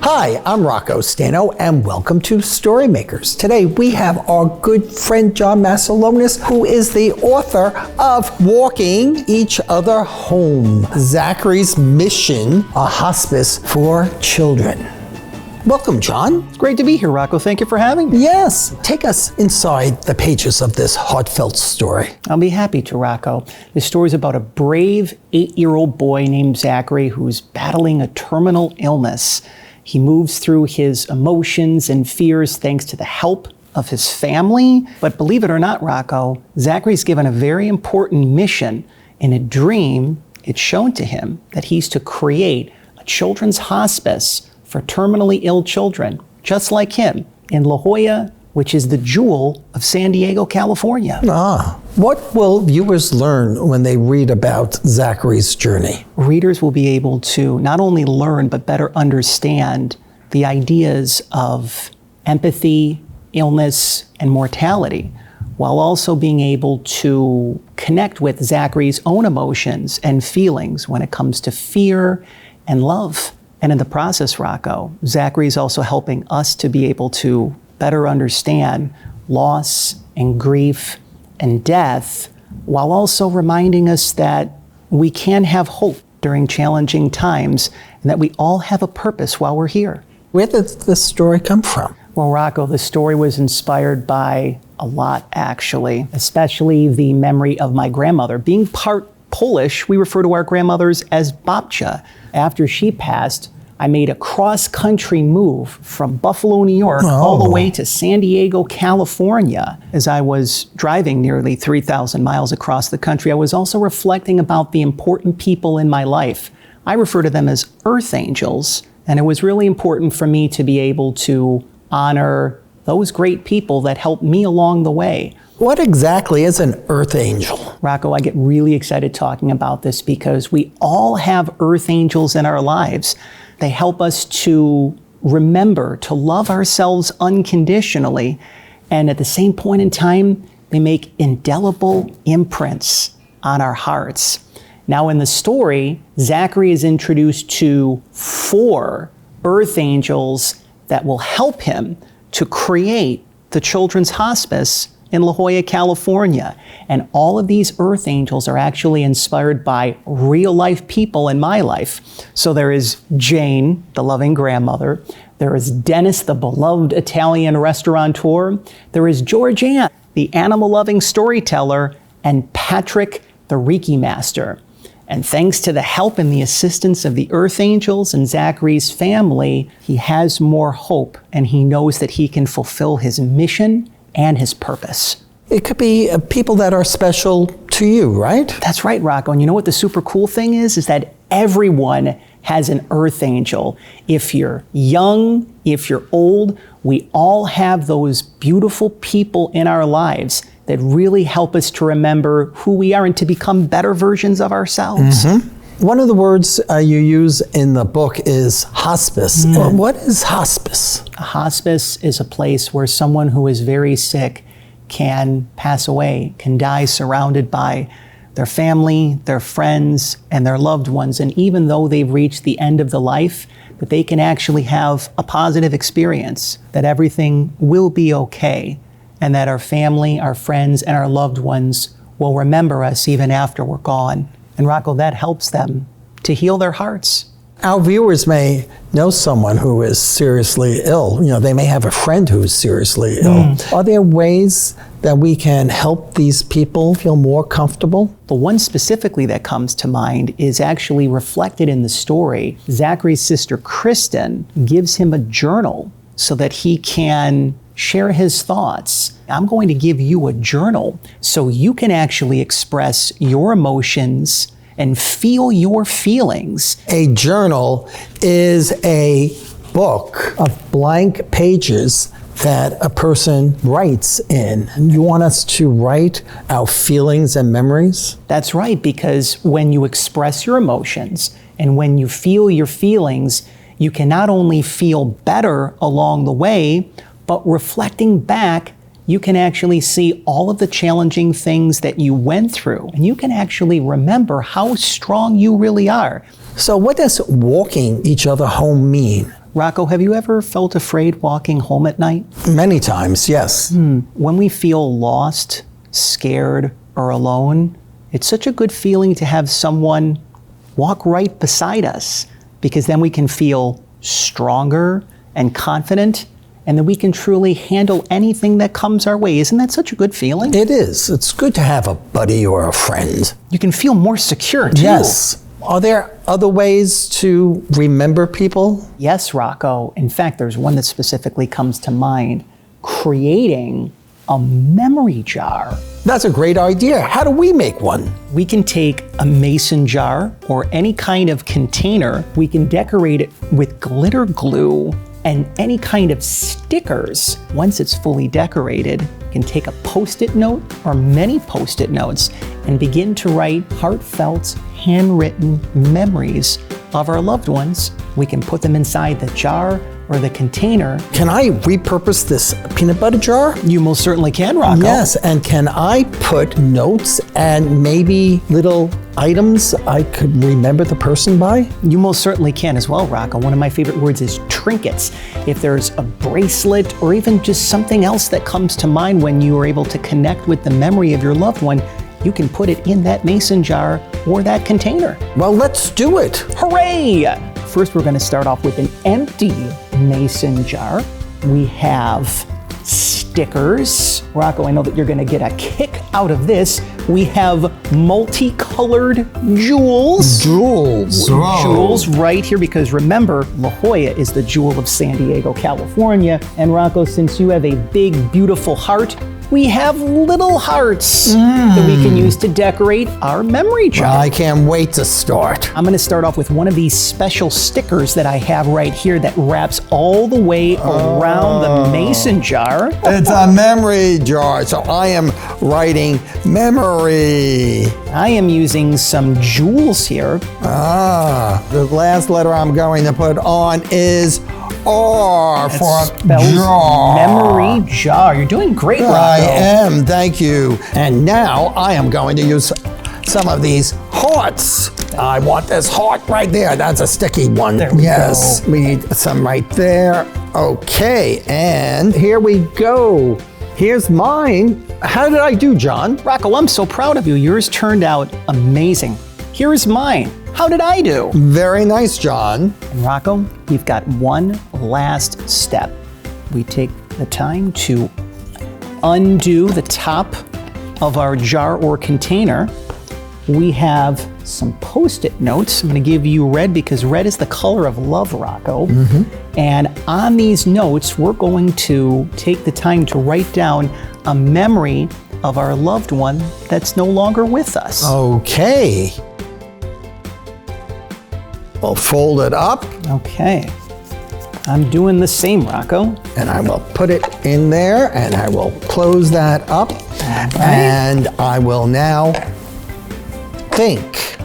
Hi, I'm Rocco Stano, and welcome to StoryMakers. Today we have our good friend John Masiulionis, who is the author of Walking Each Other Home, Zachary's Mission, a Hospice for Children. Welcome, John. It's great to be here, Rocco. Thank you for having me. Yes. Take us inside the pages of this heartfelt story. I'll be happy to, Rocco. This story is about a brave 8-year-old boy named Zachary who's battling a terminal illness. He moves through his emotions and fears thanks to the help of his family. But believe it or not, Rocco, Zachary's given a very important mission. In a dream, it's shown to him that he's to create a children's hospice for terminally ill children, just like him, in La Jolla, which is the jewel of San Diego, California. What will viewers learn when they read about Zachary's journey? Readers will be able to not only learn, but better understand the ideas of empathy, illness, and mortality, while also being able to connect with Zachary's own emotions and feelings when it comes to fear and love. And in the process, Rocco, Zachary is also helping us to be able to better understand loss and grief and death, while also reminding us that we can have hope during challenging times and that we all have a purpose while we're here. Where did this story come from? Well, Rocco, the story was inspired by a lot, actually, especially the memory of my grandmother. Being part Polish, we refer to our grandmothers as babcia. After she passed, I made a cross-country move from Buffalo, New York, all the way to San Diego, California. As I was driving nearly 3,000 miles across the country, I was also reflecting about the important people in my life. I refer to them as earth angels, and it was really important for me to be able to honor those great people that helped me along the way. What exactly is an earth angel? Rocco, I get really excited talking about this because we all have earth angels in our lives. They help us to remember to love ourselves unconditionally, and at the same point in time, they make indelible imprints on our hearts. Now in the story, Zachary is introduced to 4 earth angels that will help him to create the children's hospice in La Jolla, California. And all of these earth angels are actually inspired by real life people in my life. So there is Jane, the loving grandmother. There is Dennis, the beloved Italian restaurateur. There is Georgianne, the animal loving storyteller, and Patrick, the Reiki master. And thanks to the help and the assistance of the earth angels and Zachary's family, he has more hope and he knows that he can fulfill his mission and his purpose. It could be people that are special to you, right? That's right, Rocco. And you know what the super cool thing is that everyone has an earth angel. If you're young, if you're old, we all have those beautiful people in our lives that really help us to remember who we are and to become better versions of ourselves. One of the words you use in the book is hospice. What is hospice? A hospice is a place where someone who is very sick can pass away, can die surrounded by their family, their friends, and their loved ones. And even though they've reached the end of the life, that they can actually have a positive experience, that everything will be okay, and that our family, our friends, and our loved ones will remember us even after we're gone. And Rocco, that helps them to heal their hearts. Our viewers may know someone who is seriously ill. You know, they may have a friend who is seriously ill. Are there ways that we can help these people feel more comfortable? The one specifically that comes to mind is actually reflected in the story. Zachary's sister, Kristen, gives him a journal so that he can share his thoughts. I'm going to give you a journal so you can actually express your emotions and feel your feelings. A journal is a book of blank pages that a person writes in. You want us to write our feelings and memories? That's right, because when you express your emotions and when you feel your feelings, you can not only feel better along the way, but reflecting back, you can actually see all of the challenging things that you went through, and you can actually remember how strong you really are. So what does walking each other home mean? Rocco, have you ever felt afraid walking home at night? Many times, yes. When we feel lost, scared, or alone, it's such a good feeling to have someone walk right beside us, because then we can feel stronger and confident, and then we can truly handle anything that comes our way. Isn't that such a good feeling? It is. It's good to have a buddy or a friend. You can feel more secure, too. Yes. Are there other ways to remember people? Yes, Rocco. In fact, there's one that specifically comes to mind: creating a memory jar. That's a great idea. How do we make one? We can take a mason jar or any kind of container. We can decorate it with glitter glue and any kind of stickers. Once it's fully decorated, you can take a Post-it note or many Post-it notes and begin to write heartfelt, handwritten memories of our loved ones. We can put them inside the jar or the container. Can I repurpose this peanut butter jar? You most certainly can, Rocco. Yes, and can I put notes and maybe little items I could remember the person by? You most certainly can as well, Rocco. One of my favorite words is trinkets. If there's a bracelet or even just something else that comes to mind when you are able to connect with the memory of your loved one, you can put it in that mason jar or that container. Well, let's do it. Hooray! First, we're going to start off with an empty mason jar. We have stickers. Rocco, I know that you're going to get a kick out of this. We have multicolored jewels. Jewels. Jewels right here, because remember, La Jolla is the jewel of San Diego, California. And Rocco, since you have a big, beautiful heart, we have little hearts that we can use to decorate our memory jar. I can't wait to start. I'm going to start off with one of these special stickers that I have right here that wraps all the way around the mason jar. It's a memory jar, so I am writing memory. I am using some jewels here. The last letter I'm going to put on is R for jar. Memory jar. You're doing great, Rocco. I am, thank you. And now I am going to use some of these hearts. I want this heart right there. That's a sticky one. There we yes, go. We need some right there. Okay, and here we go. Here's mine. How did I do, John? Rocco, I'm so proud of you. Yours turned out amazing. Here's mine. How did I do? Very nice, John. And Rocco, we've got one last step. We take the time to undo the top of our jar or container. We have some Post-it notes. I'm going to give you red because red is the color of love, Rocco. And on these notes, we're going to take the time to write down a memory of our loved one that's no longer with us. Okay. We'll fold it up. Okay. I'm doing the same, Rocco. And I will put it in there and I will close that up. And I will now think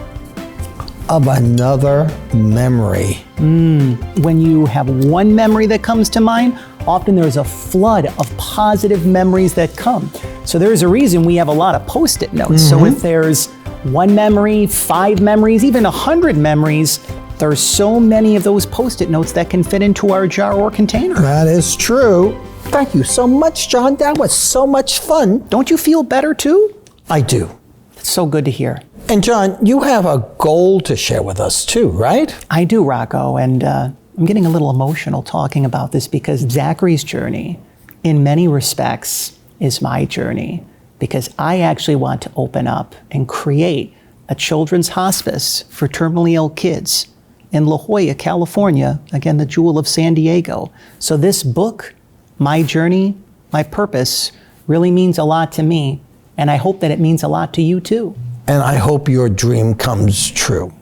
of another memory. When you have one memory that comes to mind, often there's a flood of positive memories that come. So there's a reason we have a lot of Post-it notes. So if there's one memory, 5 memories, even 100 memories, there's so many of those Post-it notes that can fit into our jar or container. That is true. Thank you so much, John. That was so much fun. Don't you feel better too? I do. It's so good to hear. And John, you have a goal to share with us too, right? I do, Rocco, and I'm getting a little emotional talking about this because Zachary's journey, in many respects, is my journey, because I actually want to open up and create a children's hospice for terminally ill kids in La Jolla, California, again, the jewel of San Diego. So this book, my journey, my purpose, really means a lot to me, and I hope that it means a lot to you too. And I hope your dream comes true.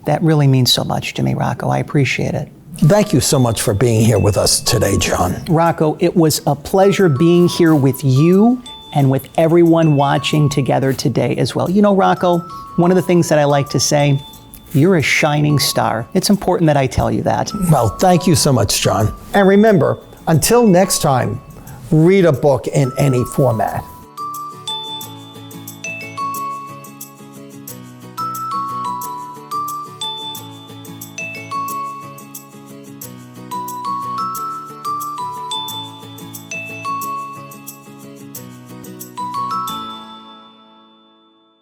That really means so much to me, Rocco. I appreciate it. Thank you so much for being here with us today, John. Rocco, it was a pleasure being here with you and with everyone watching together today as well. You know, Rocco, one of the things that I like to say, you're a shining star. It's important that I tell you that. Well, thank you so much, John. And remember, until next time, read a book in any format.